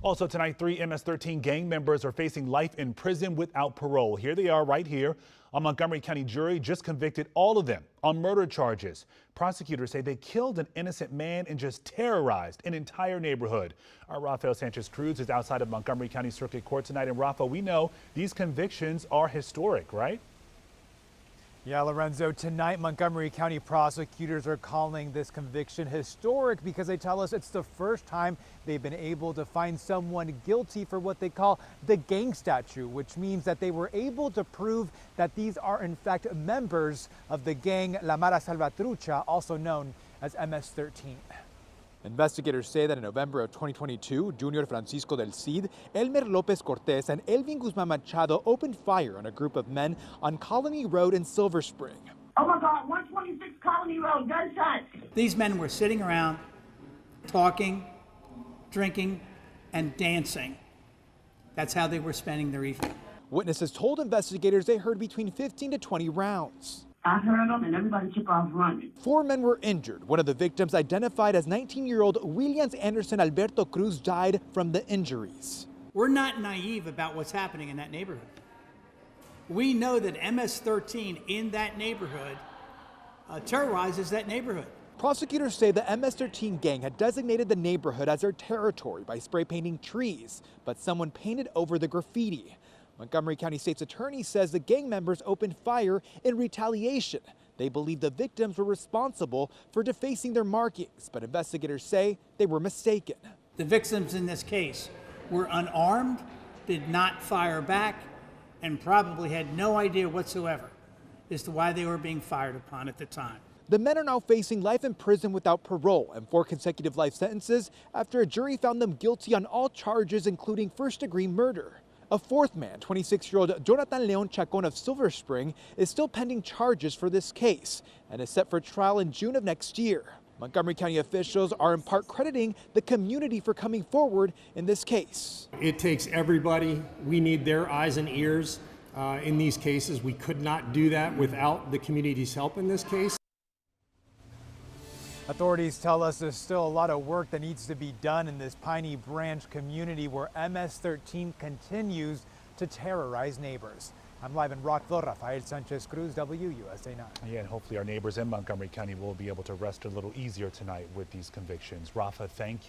Also tonight, 3 MS-13 gang members are facing life in prison without parole. Here they are right here. A Montgomery County jury just convicted all of them on murder charges. Prosecutors say they killed an innocent man and just terrorized an entire neighborhood. Our Rafael Sanchez-Cruz is outside of Montgomery County Circuit Court tonight. And Rafa, we know these convictions are historic, right? Yeah, Lorenzo, tonight Montgomery County prosecutors are calling this conviction historic because they tell us it's the first time they've been able to find someone guilty for what they call the gang statute, which means that they were able to prove that these are in fact members of the gang La Mara Salvatrucha, also known as MS-13. Investigators say that in November of 2022, Junior Francisco del Cid, Elmer Lopez Cortez, and Elvin Guzman Machado opened fire on a group of men on Colony Road in Silver Spring. Oh my God, 126 Colony Road, gunshots. These men were sitting around, talking, drinking, and dancing. That's how they were spending their evening. Witnesses told investigators they heard between 15 to 20 rounds. I heard them and everybody took off running. 4 men were injured. One of the victims, identified as 19-year-old Williams Anderson Alberto Cruz, died from the injuries. We're not naive about what's happening in that neighborhood. We know that MS-13 in that neighborhood terrorizes that neighborhood. Prosecutors say the MS-13 gang had designated the neighborhood as their territory by spray painting trees, but someone painted over the graffiti. Montgomery County State's attorney says the gang members opened fire in retaliation. They believe the victims were responsible for defacing their markings, but investigators say they were mistaken. The victims in this case were unarmed, did not fire back, and probably had no idea whatsoever as to why they were being fired upon at the time. The men are now facing life in prison without parole and 4 consecutive life sentences after a jury found them guilty on all charges, including first-degree murder. A 4th man, 26-year-old Jonathan Leon Chacon of Silver Spring, is still pending charges for this case and is set for trial in June of next year. Montgomery County officials are in part crediting the community for coming forward in this case. It takes everybody. We need their eyes and ears in these cases. We could not do that without the community's help in this case. Authorities tell us there's still a lot of work that needs to be done in this Piney Branch community where MS-13 continues to terrorize neighbors. I'm live in Rockville, Rafael Sanchez-Cruz, WUSA 9. Yeah, and hopefully our neighbors in Montgomery County will be able to rest a little easier tonight with these convictions. Rafa, thank you.